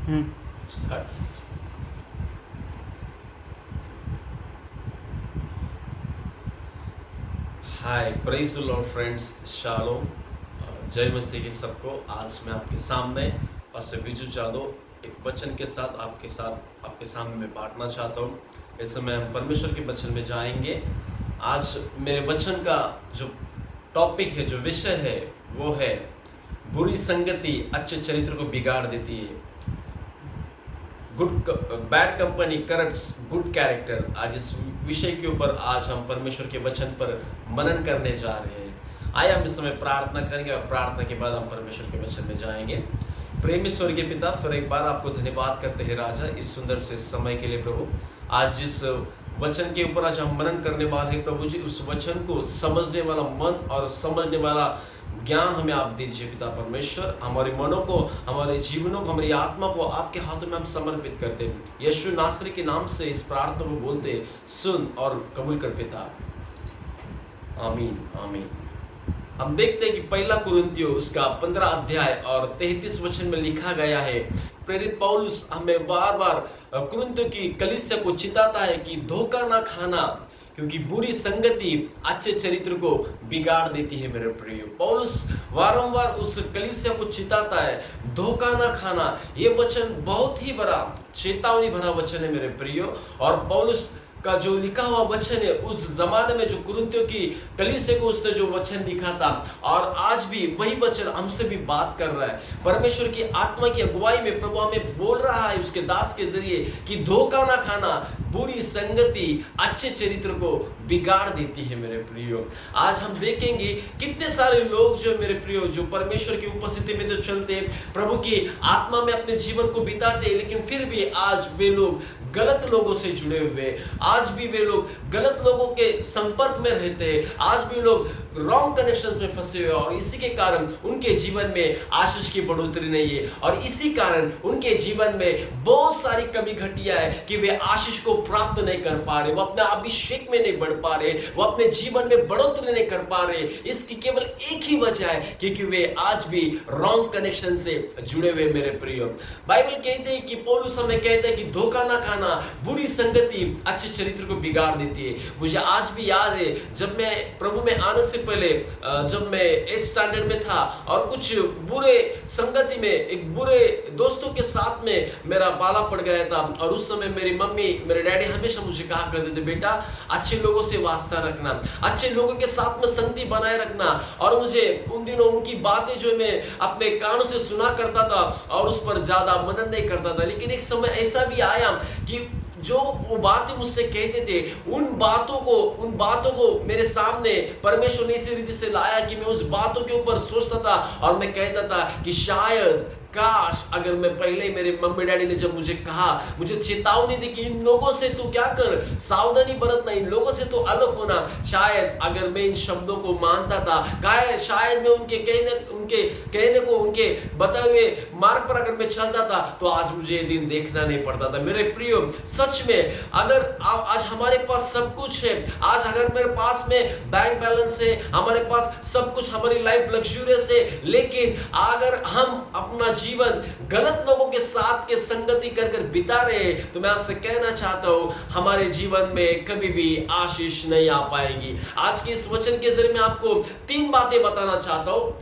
Start. Hi, praise the Lord friends, shalom, जय मसीह के सबको। आज मैं आपके सामने पास्टर बिजू जादव एक वचन के साथ आपके सामने मैं बांटना चाहता हूँ। इस समय हम परमेश्वर के वचन में जाएंगे। आज मेरे वचन का जो टॉपिक है, जो विषय है, वो है बुरी संगति अच्छे चरित्र को बिगाड़ देती है। Bad company corrupts good character. आज इस विषय के ऊपर आज हम परमेश्वर के वचन पर मनन करने जा रहे हैं। आइए हम इस समय प्रार्थना करेंगे और प्रार्थना के बाद हम परमेश्वर के वचन में जाएंगे। प्रेमी स्वर्गीय पिता, फिर एक बार आपको धन्यवाद करते हैं राजा, इस सुंदर से समय के लिए प्रभु। आज जिस वचन के ऊपर आज हम मनन करने वाले हैं प्रभु जी, उस वचन को समझने वाला मन और समझने वाला ज्ञान हमें आप दीजिए पिता परमेश्वर। हमारे मनों को, हमारे जीवनों को, हमारी आत्मा को आपके हाथों में हम समर्पित करते हैं। यीशु नासरी के नाम से इस प्रार्थना को बोलते, सुन और कबूल कर पिता, आमीन आमीन। हम देखते हैं कि पहला कुरिन्थियों उसका 15 अध्याय और 33 वचन में लिखा गया है। प्रेरित पौलुस हमें बार बार कुरिन्थियों की कलीसिया को चिताता है कि धोखा ना खाना, क्योंकि बुरी संगति अच्छे चरित्र को बिगाड़ देती है। मेरे प्रिय, पौलुस वारंवार उस कलीसिया को चिताता है, धोखा ना खाना। ये वचन बहुत ही बड़ा चेतावनी भरा वचन है मेरे प्रियो। और पौलुस का जो लिखा हुआ वचन है, उस जमाने में जो कुरिन्थियों की कलीसिया को उसने जो वचन लिखा था, और आज भी वही वचन हमसे भी बात कर रहा है। परमेश्वर की आत्मा की अगुवाई में प्रभु हमें बोल रहा है उसके दास के जरिए कि धोखा ना खाना, बुरी संगति अच्छे चरित्र को बिगाड़ देती है। मेरे प्रियो, आज हम देखेंगे कितने सारे लोग जो मेरे प्रियो, जो परमेश्वर की उपस्थिति में तो चलते, प्रभु की आत्मा में अपने जीवन को बिताते, लेकिन फिर भी आज वे लोग गलत लोगों से जुड़े हुए, आज भी वे लोग गलत लोगों के संपर्क में रहते हैं, आज भी लोग रॉन्ग कनेक्शंस में फंसे हुए, और इसी के कारण उनके जीवन में आशीष की बढ़ोतरी नहीं है, और इसी कारण उनके जीवन में बहुत सारी कमी घटिया है कि वे आशीष को प्राप्त नहीं कर पा रहे, वो अपने अभिषेक में नहीं बढ़ पा रहे, वो अपने जीवन में बढ़ोतरी नहीं कर पा रहे। इसकी केवल एक ही वजह है, क्योंकि वे आज भी रॉन्ग कनेक्शन से जुड़े हुए। मेरे प्रियो, बाइबल कहते हैं कि पौलुस हमें कहता है कि धोखा ना खाना, बुरी संगति अच्छे चरित्र को बिगाड़ देती है। मुझे आज भी याद है, जब मैं प्रभु में आने से पहले, जब मैं 8th स्टैंडर्ड में था और कुछ बुरे संगति में, एक बुरे दोस्तों के साथ में मेरा पाला पड़ गया था, और उस समय मेरी मम्मी, मेरे डैडी हमेशा मुझे कहा करते थे, बेटा अच्छे लोगों से वास्ता रखना, अच्छे लोगों के साथ में संगति बनाए रखना। और मुझे उन दिनों उनकी बातें जो मैं अपने कानों से सुना करता था और उस पर ज्यादा मनन नहीं करता था, लेकिन एक समय ऐसा भी आया कि जो वो बातें मुझसे कहते थे, उन बातों को मेरे सामने परमेश्वर ने इसी रीति से लाया कि मैं उस बातों के ऊपर सोचता था, और मैं कहता था कि शायद काश अगर मैं पहले, मेरे मम्मी डैडी ने जब मुझे कहा, मुझे चेतावनी दी कि इन लोगों से तू क्या कर, सावधानी बरतना, इन लोगों से तो अलग होना, शायद अगर मैं इन शब्दों को मानता था, शायद मैं उनके कहने को, उनके बताए हुए मार्ग पर अगर मैं चलता था, तो आज मुझे ये दिन देखना नहीं पड़ता था। मेरे प्रियो, सच में अगर आज हमारे पास सब कुछ है, आज अगर मेरे पास में बैंक बैलेंस है, हमारे पास सब कुछ, हमारी लाइफ लग्जूरियस है, लेकिन अगर हम अपना जीवन गलत लोगों के साथ के संगति कर बिता रहे, तो मैं आपसे कहना चाहता हूं, हमारे जीवन में कभी भी आशीष नहीं आ पाएगी। आज के इस वचन के जरिए मैं आपको 3 बातें बताना चाहता हूं,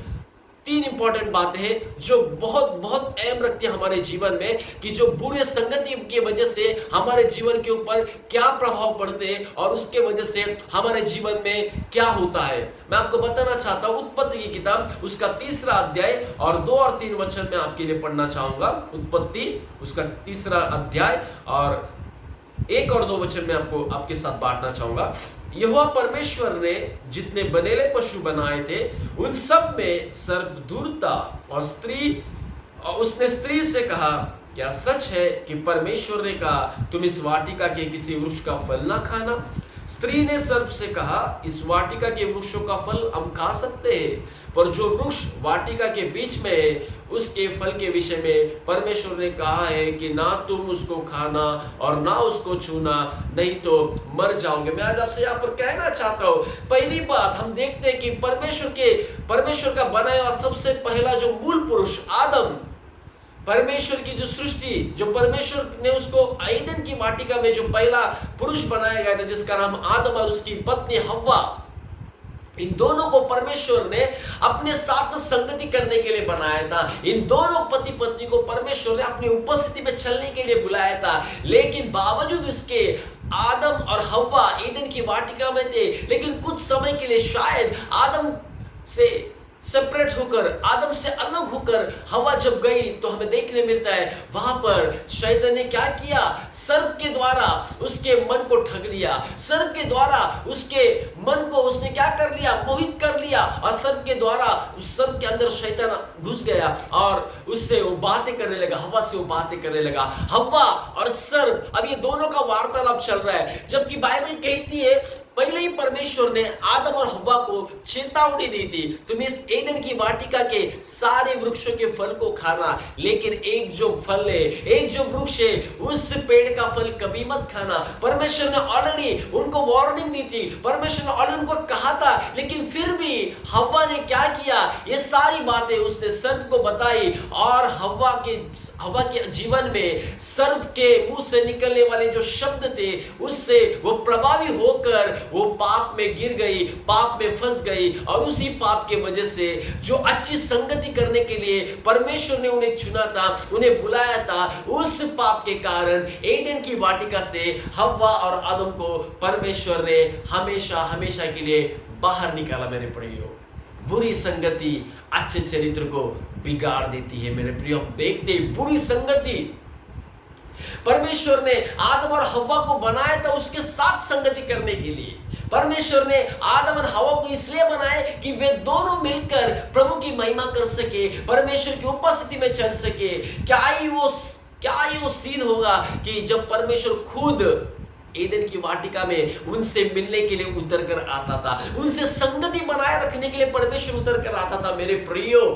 3 इंपॉर्टेंट बातें हैं जो बहुत बहुत अहम रखती है हमारे जीवन में, कि जो बुरे संगति की वजह से हमारे जीवन के ऊपर क्या प्रभाव पड़ते हैं, और उसके वजह से हमारे जीवन में क्या होता है। मैं आपको बताना चाहता हूं, उत्पत्ति की किताब उसका 3रा अध्याय और 2 और 3 वचन में आपके लिए पढ़ना चाहूंगा। उत्पत्ति उसका 3रा अध्याय और 1 और 2 वचन में आपके साथ बांटना चाहूंगा। यहोवा परमेश्वर ने जितने बनेले पशु बनाए थे, उन सब में सर्प दूर था, और उसने स्त्री से कहा, क्या सच है कि परमेश्वर ने कहा तुम इस वाटिका के किसी वृक्ष का फल ना खाना? स्त्री ने सर्प से कहा, इस वाटिका के वृक्षों का फल हम खा सकते हैं, पर जो वृक्ष वाटिका के बीच में है, उसके फल के विषय में परमेश्वर ने कहा है कि ना तुम उसको खाना और ना उसको छूना, नहीं तो मर जाओगे। मैं आज आपसे यहाँ पर कहना चाहता हूँ, पहली बात हम देखते हैं कि परमेश्वर का बनाया हुआ सबसे पहला जो मूल पुरुष आदम, परमेश्वर की जो सृष्टि, जो परमेश्वर ने उसको ईदन की वाटिका में जो पहला पुरुष बनाया गया था, जिसका नाम आदम और उसकी पत्नी हव्वा, इन दोनों को परमेश्वर ने अपने साथ संगति करने के लिए बनाया था। इन दोनों पति पत्नी को परमेश्वर ने अपनी उपस्थिति में चलने के लिए बुलाया था। लेकिन बावजूद इसके आदम और हव्वा ईदन की वाटिका में थे, लेकिन कुछ समय के लिए शायद आदम से सेपरेट होकर, आदम से अलग होकर हवा जब गई, तो हमें देखने मिलता है वहां पर शैतान ने क्या किया, सर्प के द्वारा उसके मन को ठग लिया। सर्प के द्वारा उसके मन को उसने क्या कर लिया, मोहित कर लिया। और सर्प के द्वारा उस सर्प के अंदर शैतान घुस गया और उससे वो बातें करने लगा, हवा से वो बातें करने लगा। हवा और सर्प, अब ये दोनों का वार्तालाप चल रहा है, जबकि बाइबल कहती है पहले ही परमेश्वर ने आदम और हव्वा को चेतावनी दी थी, तुम इस एदन की वाटिका के सारे वृक्षों के फल को खाना, लेकिन एक जो फल है, एक जो वृक्ष है, उस पेड़ का फल कभी मत खाना। परमेश्वर ने ऑलरेडी उनको वार्निंग दी थी, परमेश्वर ने ऑलरेडी उनको कहा था, लेकिन फिर भी हव्वा ने क्या किया, ये सारी बातें उसने सर्प को बताई। और हव्वा के जीवन में सर्प के मुंह से निकलने वाले जो शब्द थे, उससे वो प्रभावी होकर वो पाप में गिर गई, पाप में फंस गई। और उसी पाप के वजह से जो अच्छी संगति करने के लिए परमेश्वर ने उन्हें चुना था, उन्हें बुलाया था, उस पाप के कारण एदन की वाटिका से हव्वा और आदम को परमेश्वर ने हमेशा हमेशा के लिए बाहर निकाला। मेरे प्रियो, बुरी संगति अच्छे चरित्र को बिगाड़ देती है। मेरे प्रियो, देखते बुरी संगति, परमेश्वर ने आदम और हव्वा को बनाया था उसके साथ संगति करने के लिए। परमेश्वर ने आदम और हव्वा को इसलिए बनाए कि वे दोनों मिलकर प्रभु की महिमा कर सके, परमेश्वर की उपस्थिति में चल सके। क्या ही वो सीन होगा कि जब परमेश्वर खुद एदन की वाटिका में उनसे मिलने के लिए उतर कर आता था, उनसे संगति बनाए रखने के लिए परमेश्वर उतर कर आता था। मेरे प्रियो,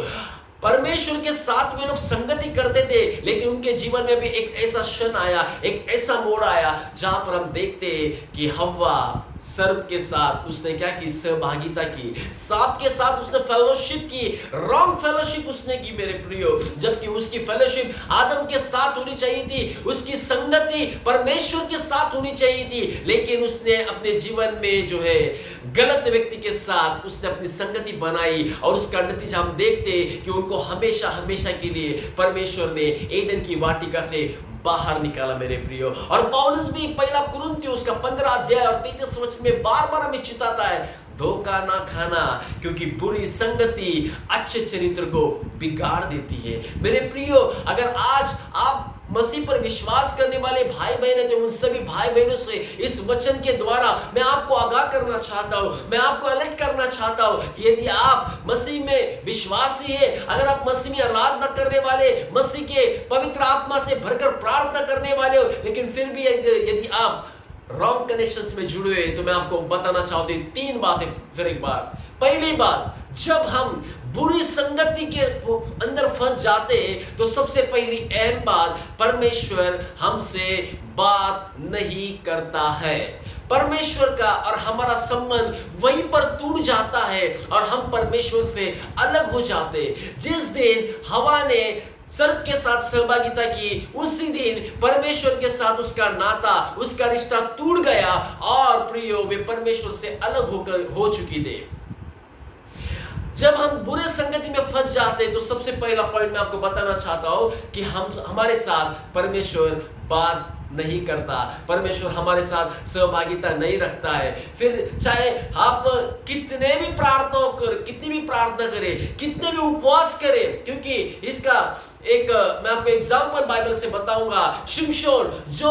परमेश्वर के साथ वे लोग संगति करते थे, लेकिन उनके जीवन में भी एक ऐसा क्षण आया, एक ऐसा मोड़ आया, जहां पर हम देखते हैं कि हव्वा सर्प के साथ उसने क्या की, सहभागिता की, सांप के साथ उसने फेलोशिप की, रॉन्ग फेलोशिप उसने की। मेरे प्रियो, जबकि उसकी फेलोशिप आदम के साथ होनी चाहिए थी, उसकी संगति परमेश्वर के साथ होनी चाहिए थी, लेकिन उसने अपने जीवन में जो है गलत व्यक्ति के साथ उसने अपनी संगति बनाई। और उसका नतीजा हम देखते कि उनको हमेशा हमेशा के लिए परमेश्वर ने एदन की वाटिका से बाहर निकाला। मेरे प्रियो, और पौलुस भी पहला कुरिन्थियों उसका 15 अध्याय और 33 वचन में बार-बार हमें चिताता है, धोखा ना खाना, क्योंकि बुरी संगति अच्छे चरित्र को बिगाड़ देती है। मेरे प्रियो, अगर आज आप मसीह पर विश्वास करने वाले भाई बहन हैं, तो उन सभी भाई बहनों से इस वचन के द्वारा मैं आपको आगाह करना चाहता हूं, मैं आपको अलर्ट करना चाहता हूं कि यदि आप मसीह में विश्वासी है, अगर आप मसीह में आराधना करने वाले, मसीह के पवित्र आत्मा से भरकर प्रार्थना करने वाले हो, लेकिन फिर भी यदि आप रॉन्ग कनेक्शंस में जुड़े हुए, तो मैं आपको बताना चाहता हूं 3 बातें। फिर एक बार, पहली बात, जब हम बुरी संगति के अंदर फंस जाते हैं, तो सबसे पहली अहम बात, परमेश्वर हमसे बात नहीं करता है। परमेश्वर का और हमारा संबंध वहीं पर टूट जाता है और हम परमेश्वर से अलग हो जाते। जिस दिन हवा ने सर्प के साथ सहभागिता की, उसी दिन परमेश्वर के साथ उसका नाता, उसका रिश्ता टूट गया और प्रियो, वे परमेश्वर से अलग हो चुकी थे। जब हम बुरे संगति में फंस जाते हैं, तो सबसे पहला पॉइंट मैं आपको बताना चाहता हूं कि हमारे साथ परमेश्वर बात नहीं करता, परमेश्वर हमारे साथ सहभागिता नहीं रखता है। फिर चाहे आप कितने भी प्रार्थना करें, कितने भी उपवास करें, क्योंकि इसका एक मैं आपको एग्जांपल बाइबल से बताऊंगा। शिमशोन, जो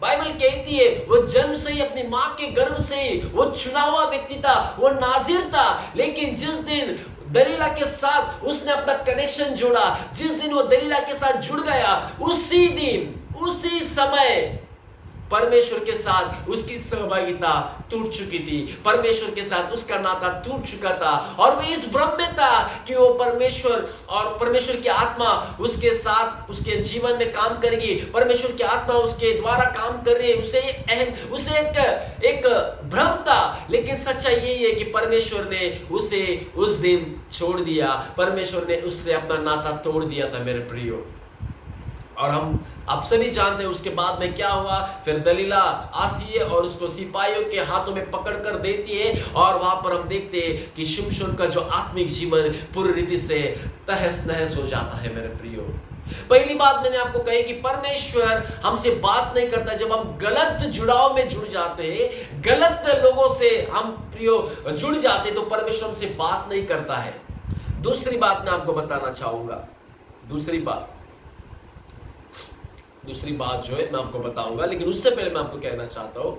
बाइबल कहती है वो जन्म से ही, अपनी मां के गर्भ से ही वो चुना हुआ व्यक्ति था, वो नाजिर था। लेकिन जिस दिन दलीला के साथ उसने अपना कनेक्शन जोड़ा, जिस दिन वो दलीला के साथ जुड़ गया, उसी दिन, उसी समय परमेश्वर के साथ उसकी सहभागिता टूट चुकी थी, परमेश्वर के साथ उसका नाता टूट चुका था। और वो इस भ्रम में था कि वो परमेश्वर और परमेश्वर की आत्मा उसके साथ उसके जीवन में काम करेगी, परमेश्वर की आत्मा उसके द्वारा काम कर रही है। उसे एक भ्रम था। लेकिन सच्चाई यही है कि परमेश्वर ने उसे उस दिन छोड़ दिया, परमेश्वर ने उससे अपना नाता तोड़ दिया था। मेरे प्रियो, और हम आप सभी जानते हैं उसके बाद में क्या हुआ। फिर दलीला आती है और उसको सिपाहियों के हाथों में पकड़ कर देती है, और वहां पर हम देखते हैं कि शिमशोन का जो आत्मिक जीवन पूरी रीति से तहस नहस हो जाता है। मेरे प्रियो, पहली बात मैंने आपको कही कि परमेश्वर हमसे बात नहीं करता जब हम गलत जुड़ाव में जुड़ जाते हैं, गलत लोगों से हम प्रियो जुड़ जाते हैं, तो परमेश्वर हमसे बात नहीं करता है। दूसरी बात मैं आपको बताना चाहूंगा, दूसरी बात जो है मैं आपको बताऊंगा, लेकिन उससे पहले मैं आपको कहना चाहता हूं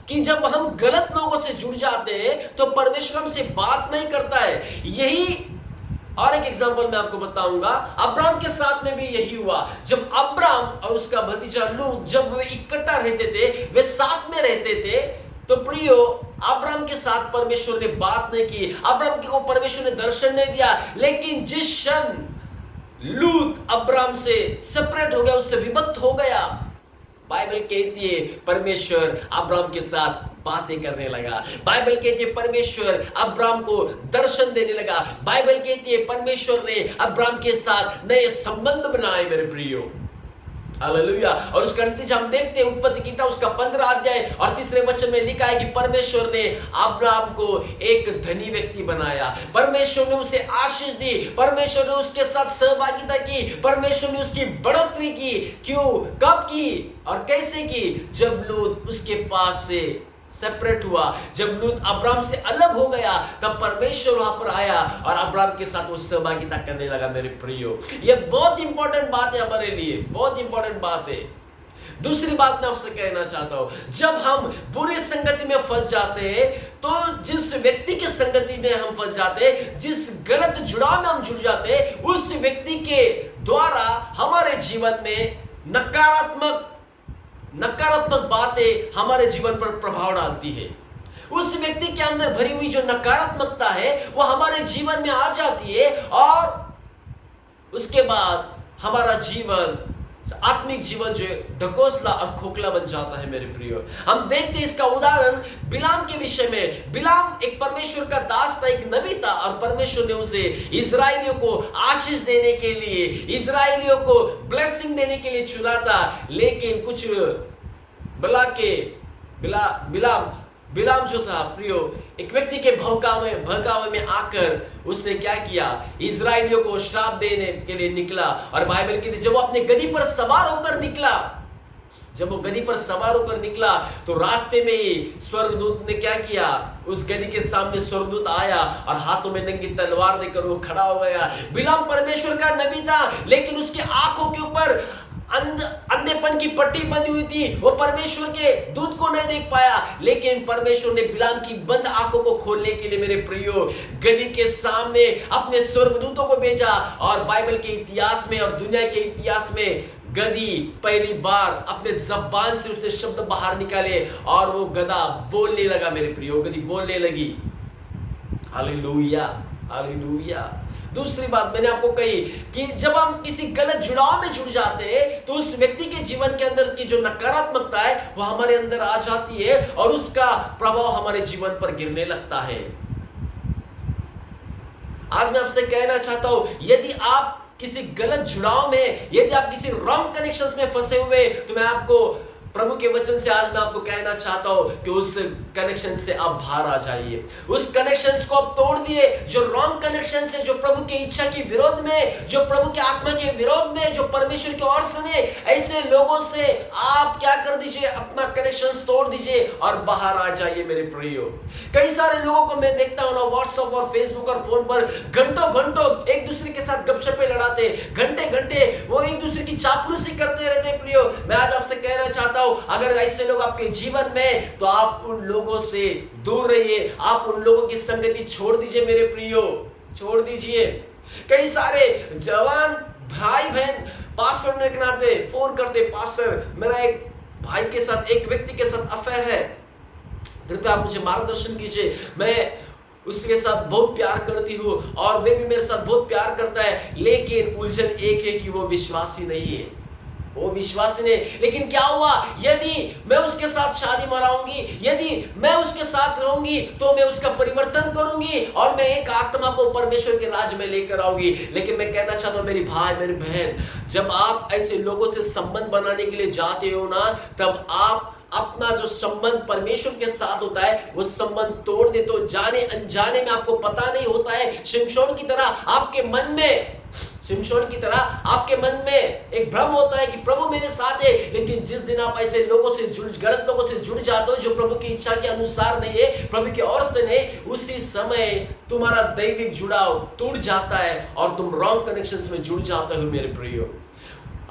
कि जब हम गलत लोगों से जुड़ जाते हैं तो परमेश्वर हमसे बात नहीं करता है। यही और एक एग्जांपल मैं आपको बताऊंगा, अब्राम के साथ में भी यही हुआ। जब अब्राम और उसका भतीजा लूत जब वे इकट्ठा रहते थे, वे साथ में रहते थे, तो प्रियो अब्राम के साथ परमेश्वर ने बात नहीं की, अब्राम को परमेश्वर ने दर्शन नहीं दिया। लेकिन जिस क्षण लूत अब्राम से सेपरेट हो गया, उससे विभक्त हो गया, बाइबल कहती है परमेश्वर अब्राम के साथ बातें करने लगा। बाइबल कहती है परमेश्वर अब्राम को दर्शन देने लगा। बाइबल कहती है परमेश्वर ने अब्राम के साथ नए संबंध बनाए। मेरे प्रियो, हालेलुया। और उसका नतीजा हम देखते हैं उत्पत्ति गीता उसका 15 अध्याय और 3 वचन में लिखा है कि परमेश्वर ने अब्राम को एक धनी व्यक्ति बनाया, परमेश्वर ने उसे आशीष दी, परमेश्वर ने उसके साथ सहभागिता की, परमेश्वर ने उसकी बढ़ोतरी की। क्यों, कब की और कैसे की? जब लूत उसके पास से सेपरेट हुआ, जब लूत अब्राम से अलग हो गया, तब परमेश्वर वहां पर आया और अब्राम के साथ वो सहभागिता करने लगा। मेरे प्रियो, ये बहुत इंपॉर्टेंट बात है हमारे लिए, बहुत इंपॉर्टेंट बात है। दूसरी बात मैं आपसे कहना चाहता हूं, जब हम बुरी संगति में फंस जाते हैं, तो जिस व्यक्ति की संगति में हम फंस जाते हैं, जिस गलत जुड़ाव में हम जुड़ जाते हैं, उस व्यक्ति के द्वारा हमारे जीवन में नकारात्मक बातें हमारे जीवन पर प्रभाव डालती है। उस व्यक्ति के अंदर भरी हुई जो नकारात्मकता है वो हमारे जीवन में आ जाती है, और उसके बाद हमारा जीवन, आत्मिक जीवन जो ढकोसला और खोखला बन जाता है। मेरे प्रियो, हम देखते हैं इसका उदाहरण बिलाम के विषय में। बिलाम एक परमेश्वर का दास था, एक नबी था, और परमेश्वर ने उसे इजराइलियों को आशीष देने के लिए, इजराइलियों को ब्लेसिंग देने के लिए चुना था। लेकिन कुछ बिलाम जो था प्रियो, एक व्यक्ति के भड़कावे में आकर उसने क्या किया, इजराइलियों को श्राप देने के लिए निकला। और बाइबल कहती है जब वो अपने गधी पर सवार होकर निकला, तो रास्ते में ही स्वर्गदूत ने क्या किया, उस गधी के सामने स्वर्गदूत आया और हाथों में नंगी तलवार देकर वो खड़ा हो गया। बिलाम परमेश्वर का नबी था, लेकिन उसकी आंखों के ऊपर अंधेपन की पट्टी बंधी हुई थी, वो परमेश्वर के दूत को नहीं देख पाया। लेकिन परमेश्वर ने बिलाम की बंद आंखों को खोलने के लिए मेरे प्रियो गधी के सामने अपने स्वर्गदूतों को भेजा। और बाइबल के इतिहास में और दुनिया के इतिहास में गधी पहली बार अपने ज़बान से उसने शब्द बाहर निकाले और वो गधा बोलने लगा। मेरे प्रियो, गधी बोलने लगी। Hallelujah, hallelujah. दूसरी बात मैंने आपको कही कि जब हम किसी गलत जुड़ाव में जुड़ जाते हैं, तो उस व्यक्ति के जीवन के अंदर की जो नकारात्मकता है वो हमारे अंदर आ जाती है और उसका प्रभाव हमारे जीवन पर गिरने लगता है। आज मैं आपसे कहना चाहता हूं, यदि आप किसी गलत जुड़ाव में, यदि आप किसी रॉन्ग कनेक्शंस में फंसे हुए, तो मैं आपको प्रभु के वचन से आज मैं आपको कहना चाहता हूं कि उस कनेक्शन से आप बाहर आ जाइए। उस कनेक्शंस को आप तोड़ दिए, जो रॉन्ग कनेक्शन है, जो प्रभु की इच्छा के विरोध में, जो प्रभु के आत्मा के विरोध में, जो परमेश्वर की ओर से नहीं, ऐसे लोगों से आप क्या कर दीजिए, अपना कनेक्शन तोड़ दीजिए और बाहर आ जाइए। मेरे प्रियो, कई सारे लोगों को मैं देखता हूं ना, व्हाट्सएप और फेसबुक और फोन पर घंटों एक दूसरे के साथ गपशपे लड़ाते, घंटे वो एक दूसरे की चापलूसी करते रहते। प्रियो, मैं आज आपसे कहना चाहता हूं, अगर ऐसे लोग आपके जीवन में, तो आप उन लोगों से दूर रहिए, आप उन लोगों की संगति छोड़ दीजिए। मेरे प्रियो, छोड़ दीजिए। कई सारे जवान भाई बहन पास्टर ने के नाते फोन करते, पास्टर मेरा एक भाई के साथ, एक व्यक्ति के साथ अफेयर है, कृपया आप मुझे मार्गदर्शन कीजिए, मैं उसके साथ बहुत प्यार करती हूँ और वे भी मेरे साथ बहुत प्यार करता है, लेकिन उलझन एक है कि वो विश्वासी नहीं है। वो विश्वासी ने। लेकिन क्या हुआ, यदि मैं उसके साथ शादी मनाऊंगी, यदि मैं उसके साथ रहूंगी, तो मैं उसका परिवर्तन करूंगी और मैं एक आत्मा को परमेश्वर के राज्य में लेकर आऊंगी। लेकिन मैं कहना चाहता हूं मेरी भाई मेरी बहन, जब आप ऐसे लोगों से संबंध बनाने के लिए जाते हो ना, तब आप अपना जो संबंध परमेश्वर के साथ होता है वो संबंध तोड़ देते हो। जाने अनजाने में आपको पता नहीं होता है। शिमशोन की तरह आपके मन में एक भ्रम होता है कि प्रभु मेरे साथ है। लेकिन जिस दिन आप ऐसे लोगों से गलत लोगों से जुड़ जाते हो जो प्रभु की इच्छा के अनुसार नहीं है, प्रभु की ओर से नहीं, उसी समय तुम्हारा दैविक जुड़ाव टूट जाता है और तुम रॉन्ग कनेक्शंस में जुड़ जाते हो। मेरे प्रियो,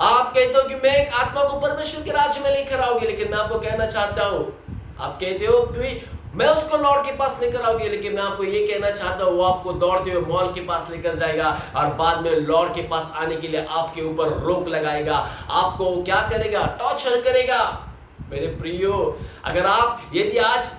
आप कहते हो कि मैं एक आत्मा को परमेश्वर के राज्य में लेकर आऊंगी, लेकिन मैं आपको कहना चाहता हूं, आप कहते हो कि मैं उसको लॉर्ड के पास लेकर आऊंगी, लेकिन मैं आपको ये कहना चाहता हूं वो आपको दौड़ते हुए मॉल के पास लेकर जाएगा और बाद में लॉर्ड के पास आने के लिए आपके ऊपर रोक लगाएगा, आपको क्या करेगा, टॉर्चर करेगा। मेरे प्रियो, अगर आप यदि आज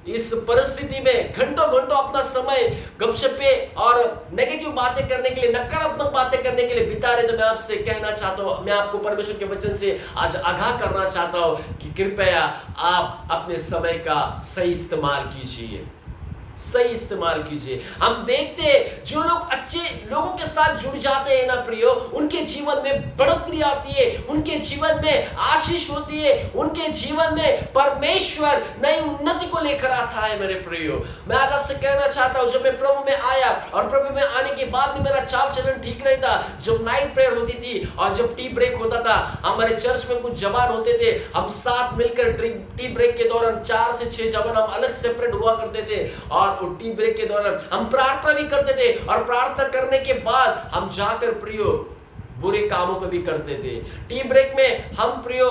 इस परिस्थिति में घंटों घंटों अपना समय गपशपे और नेगेटिव बातें करने के लिए, नकारात्मक बातें करने के लिए बिता रहे, तो मैं आपसे कहना चाहता हूं, मैं आपको परमेश्वर के वचन से आज आगाह करना चाहता हूं कि कृपया आप अपने समय का सही इस्तेमाल कीजिए, सही इस्तेमाल कीजिए। हम देखते हैं जो लोग अच्छे लोगों के साथ जुड़ जाते हैं ना प्रियो, उनके जीवन में बढ़ोतरी आती है, उनके जीवन में आशीष होती है, उनके जीवन में परमेश्वर नई उन्नति को लेकर आता है। मेरे प्रियो, मैं आज आपसे कहना चाहता हूं, जब मैं प्रभु में आया और प्रभु में आने के बाद भी मेरा चाल चलन ठीक नहीं था, जब नाइट प्रेयर होती थी और जब टी ब्रेक होता था, हमारे चर्च में कुछ जवान होते थे, हम साथ मिलकर टी ब्रेक के दौरान 4 से 6 जवान हम अलग सेपरेट हुआ करते थे और टी ब्रेक के दौरान हम प्रार्थना भी करते थे और प्रार्थना करने के बाद हम जाकर प्रियो बुरे कामों को भी करते थे। टी ब्रेक में हम प्रियो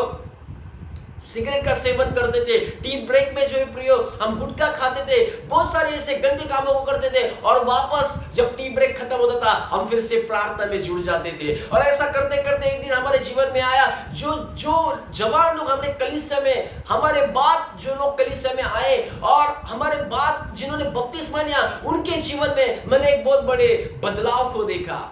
सिगरेट का सेवन करते थे, टी ब्रेक में जो है प्रियो हम गुटखा खाते थे, बहुत सारे ऐसे गंदे कामों को करते थे और वापस जब टी ब्रेक खत्म होता था हम फिर से प्रार्थना में जुड़ जाते थे। और ऐसा करते करते एक दिन हमारे जीवन में आया, जो जवान लोग हमने कलीसिया में, हमारे बाद जो लोग कलीसिया में आए और हमारे बाद जिन्होंने बपतिस्मा लिया, उनके जीवन में मैंने एक बहुत बड़े बदलाव को देखा।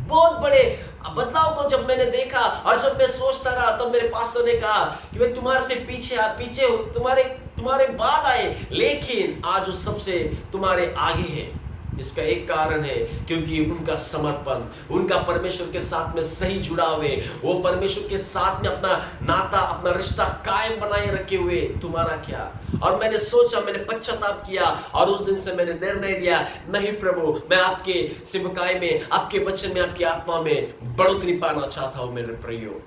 बहुत बड़े बदलाव को जब मैंने देखा और जब मैं सोचता रहा, तब मेरे पास्टर ने कहा कि मैं तुम्हारे से पीछे तुम्हारे बाद आए, लेकिन आज वो सबसे तुम्हारे आगे है। इसका एक कारण है क्योंकि उनका समर्पण, उनका परमेश्वर के साथ में सही जुड़ाव है, वो परमेश्वर के साथ में अपना नाता, अपना रिश्ता कायम बनाए रखे हुए। तुम्हारा क्या? और मैंने सोचा, मैंने पश्चाताप किया और उस दिन से मैंने निर्णय लिया, नहीं प्रभु, मैं आपके सेवकाई में, आपके वचन में, आपकी आत्मा में बढ़ोतरी पाना चाहता हूं। मेरे प्रियो,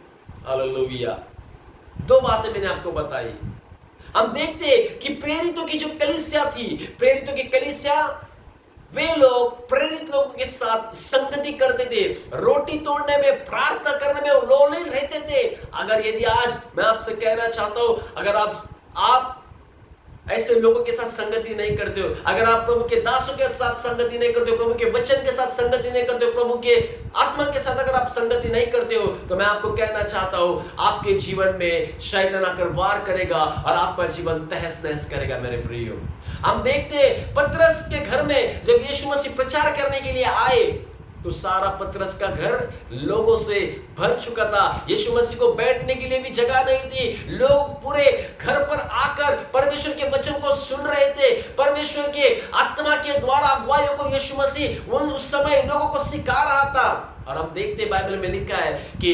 हालेलुया। 2 बातें मैंने आपको बताई। हम देखते कि प्रेरितों की जो कलीसिया थी, प्रेरितों की कलीसिया, वे लोग प्रेरित लोगों के साथ संगति करते थे, रोटी तोड़ने में, प्रार्थना करने में लोलीन रहते थे। अगर यदि आज मैं आपसे कहना चाहता हूं, अगर आप ऐसे लोगों के साथ संगति नहीं करते हो, अगर आप प्रभु के दासों के साथ संगति नहीं करते हो, प्रभु के वचन के साथ संगति नहीं करते हो, प्रभु के आत्मा के साथ अगर आप संगति नहीं करते हो, तो मैं आपको कहना चाहता हूं आपके जीवन में शैतान आकर वार करेगा और आपका जीवन तहस नहस करेगा। मेरे प्रियो, हम देखते पतरस के घर में जब यीशु मसीह प्रचार करने के लिए आए, तो सारा पतरस का घर लोगों से भर चुका था। यीशु मसीह को बैठने के लिए भी जगह नहीं थी। लोग पूरे घर पर आकर परमेश्वर के वचन को सुन रहे थे। परमेश्वर के आत्मा के द्वारा अगुवाइयों को यीशु मसीह उस समय लोगों को सिखा रहा था। और हम देखते बाइबल में लिखा है कि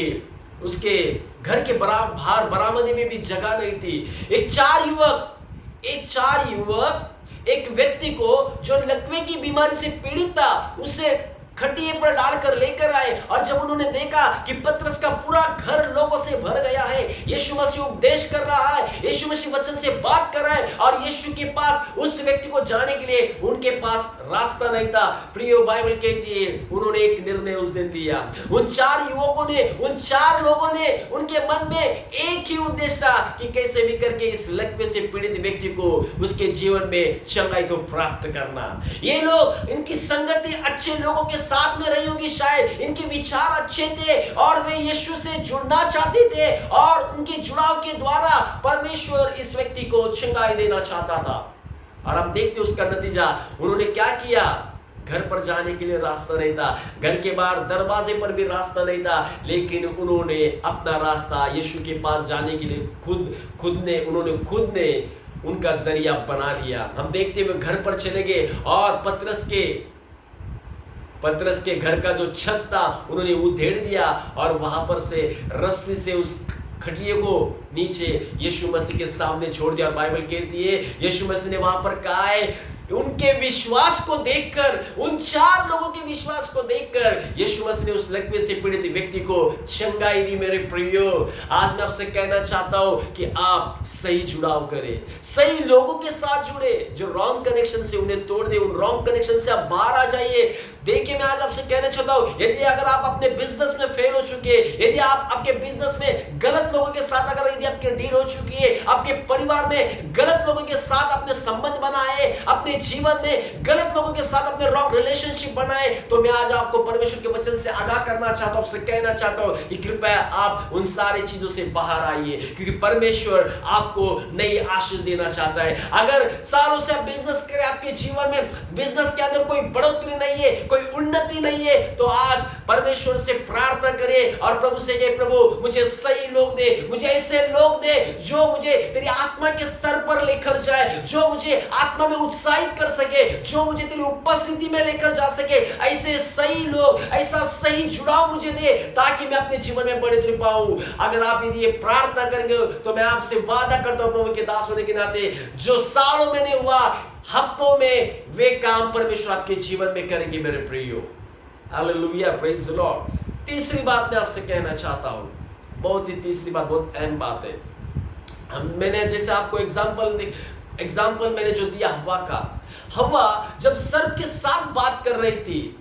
उसके घर के बाहर बरामदे में भी जगह नहीं थी। एक चार युवक एक व्यक्ति को जो लकवे की बीमारी से पीड़ित था, उसे खटिए पर डालकर लेकर आए। और जब उन्होंने देखा कि पतरस का पूरा घर लोगों से भर गया है, यीशु मसीह उपदेश कर रहा है, यीशु मसीह वचन से बात कर रहा है और यीशु के पास उस व्यक्ति को जाने के लिए उनके पास रास्ता नहीं था। प्रियो, बाइबल कहती है उन्होंने एक निर्णय उस दिन लिया। उन 4 युवकों ने, उन 4 लोगों ने, उनके मन में एक ही उद्देश्य था कि कैसे भी करके इस लकवे से पीड़ित व्यक्ति को उसके जीवन में चंगाई को प्राप्त करना। ये लोग, इनकी संगति अच्छे लोगों के साथ में रही होगी, शायद इनके विचार अच्छे थे और वे यीशु से जुड़ना चाहते थे और उनके जुड़ाव के द्वारा परमेश्वर इस व्यक्ति को चंगाई देना चाहता था। और हम देखते उसका नतीजा, उन्होंने क्या किया? घर पर जाने के लिए रास्ता नहीं था, घर के बाहर दरवाजे पर भी रास्ता नहीं था, लेकिन उन्होंने अपना रास्ता यीशु के पास जाने के लिए उन्होंने खुद ने उनका जरिया बना लिया। हम देखते हुए घर पर चले गए और पतरस के घर का जो छत था उन्होंने उधेड़ दिया और वहां पर से रस्सी से उस खटिए को नीचे यीशु मसीह के सामने छोड़ दिया। और बाइबल कहती है यीशु मसीह ने वहां पर कहा है, उनके विश्वास को देखकर, उन 4 लोगों के विश्वास को देखकर यीशु मसीह ने उस लकवे से पीड़ित व्यक्ति को चंगाई दी। मेरे प्रियो, आज मैं आपसे कहना चाहता हूं कि आप सही जुड़ाव करें, सही लोगों के साथ जुड़े, जो रॉन्ग कनेक्शन से उन्हें तोड़ दे, उन रॉन्ग कनेक्शन से आप बाहर आ जाइए। देखिए, मैं आज आपसे कहना चाहता हूं, यदि अगर आप अपने बिजनेस में फेल हो चुके, यदि आप आपके बिजनेस में गलत लोगों के साथ अगर यदि आपकी डील हो चुकी है, आपके परिवार में गलत लोगों के साथ अपने संबंध बनाए, अपने जीवन में गलत लोगों के साथ अपने रॉन्ग रिलेशनशिप बनाए, तो मैं आज आपको परमेश्वर के वचन से आगाह करना चाहता हूं, आपसे कहना चाहता हूं कि कृपया आप उन सारी चीजों से बाहर आइए, क्योंकि परमेश्वर आपको नई आशीष देना चाहता है। अगर सालों से आप बिजनेस करें, आपके जीवन में बिजनेस के अंदर कोई बढ़ोतरी नहीं है, कोई उन्नति नहीं है, तो आज परमेश्वर से प्रार्थना करें और प्रभु से कहे, प्रभु मुझे सही लोग दे, मुझे ऐसे लोग दे जो मुझे तेरी आत्मा के स्तर पर लेकर जाए, जो मुझे आत्मा में उत्साहित कर सके, जो मुझे तेरी उपस्थिति में लेकर जा सके। ऐसे सही लोग, ऐसा सही जुड़ाव मुझे दे, ताकि मैं अपने जीवन में बढ़ोतरी पाऊं। अगर आप यदि ये प्रार्थना करेंगे तो मैं आपसे वादा करता हूं, प्रभु के दास होने के नाते, जो सालों में नहीं हुआ, हफ्तों में वे काम परमेश्वर आपके जीवन में करेंगे मेरे प्रियो। Hallelujah, praise the Lord. तीसरी बात मैं आपसे कहना चाहता हूं, बहुत ही तीसरी बात, बहुत अहम बात है। मैंने जैसे आपको एग्जाम्पल मैंने जो दिया हव्वा जब सर्प के साथ बात कर रही थी,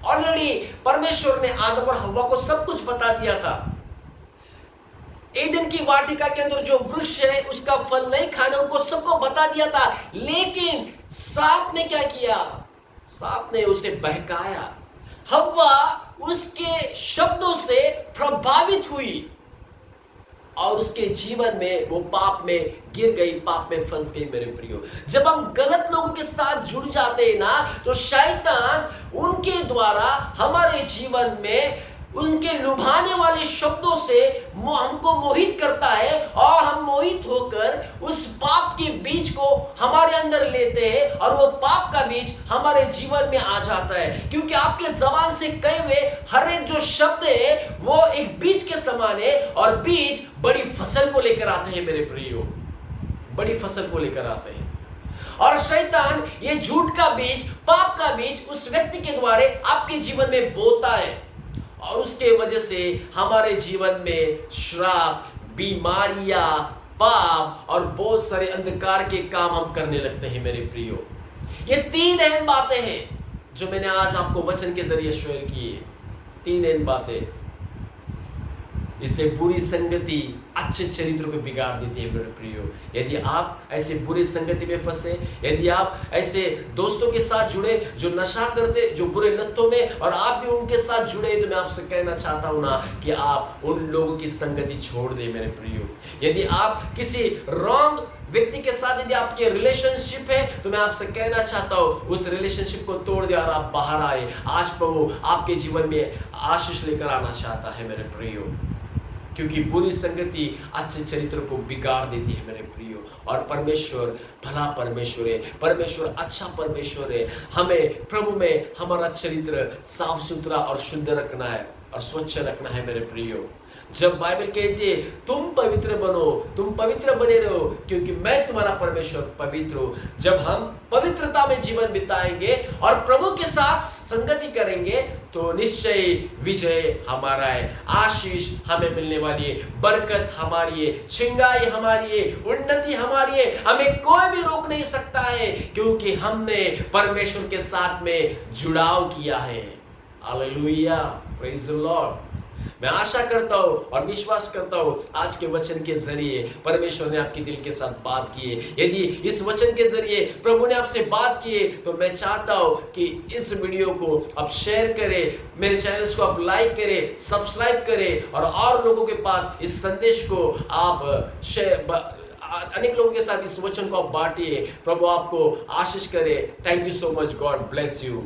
ऑलरेडी परमेश्वर ने आदम और हव्वा को सब कुछ बता दिया था। एदन की वाटिका के अंदर जो वृक्ष है उसका फल नहीं खाना, उनको सबको बता दिया था, लेकिन सांप ने क्या किया? सांप ने उसे बहकाया। हव्वा उसके शब्दों से प्रभावित हुई और उसके जीवन में वो पाप में गिर गई, पाप में फंस गई मेरे प्रियो। जब हम गलत लोगों के साथ जुड़ जाते हैं ना, तो शैतान उनके द्वारा हमारे जीवन में उनके लुभाने वाले शब्दों से हमको मोहित करता है, और हम मोहित होकर उस पाप के बीज को हमारे अंदर लेते हैं, और वो पाप का बीज हमारे जीवन में आ जाता है। क्योंकि आपके जबान से कहे हुए हर एक जो शब्द है वो एक बीज के समान है, और बीज बड़ी फसल को लेकर आते हैं मेरे प्रियो, बड़ी फसल को लेकर आते हैं। और शैतान ये झूठ का बीज, पाप का बीज उस व्यक्ति के द्वारा आपके जीवन में बोता है, और उसके वजह से हमारे जीवन में श्राप, बीमारियां, पाप और बहुत सारे अंधकार के काम हम करने लगते हैं मेरे प्रियो। ये 3 अहम बातें हैं जो मैंने आज आपको वचन के जरिए शेयर की है, 3 अहम बातें। इसलिए बुरी संगति अच्छे चरित्र को बिगाड़ देती है मेरे प्रियो। यदि आप ऐसे बुरी संगति में फंसे, यदि आप ऐसे दोस्तों के साथ जुड़े जो नशा करते, जो बुरे लत्तों में, और आप भी उनके साथ जुड़े, तो मैं आपसे कहना चाहता हूं ना कि आप उन लोगों की संगति छोड़ दे मेरे प्रियो। यदि आप किसी रॉन्ग व्यक्ति के साथ यदि आपके रिलेशनशिप है, तो मैं आपसे कहना चाहता हूं उस रिलेशनशिप को तोड़ दे और आप बाहर आए। आज प्रभु आपके जीवन में आशीष लेकर आना चाहता है मेरे प्रियो, क्योंकि बुरी संगति अच्छे चरित्र को बिगाड़ देती है मेरे प्रियो। और परमेश्वर भला परमेश्वर है, परमेश्वर अच्छा परमेश्वर है। हमें प्रभु में हमारा चरित्र साफ सुथरा और शुद्ध रखना है और स्वच्छ रखना है मेरे प्रियो। जब बाइबल कहती है तुम पवित्र बनो, तुम पवित्र बने रहो, क्योंकि मैं तुम्हारा परमेश्वर पवित्र हूं। जब हम पवित्रता में जीवन बिताएंगे और प्रभु के साथ संगति करेंगे, तो निश्चय विजय हमारा है, आशीष हमें मिलने वाली है, बरकत हमारी है, चिंगाई हमारी है, उन्नति हमारी है। हमें कोई भी रोक नहीं सकता है, क्योंकि हमने परमेश्वर के साथ में जुड़ाव किया है। Hallelujah, praise the Lord. मैं आशा करता हूं और विश्वास करता हूं आज के वचन के जरिए परमेश्वर ने आपके दिल के साथ बात की है। यदि इस वचन के जरिए प्रभु ने आपसे बात की है, तो मैं चाहता हूं कि इस वीडियो को आप शेयर करें, मेरे चैनल्स को आप लाइक करें, सब्सक्राइब करें, और लोगों के पास इस संदेश को आप अनेक लोगों के साथ इस वचन को आप बांटिए। प्रभु आपको आशीष करे। Thank you so much. God bless you.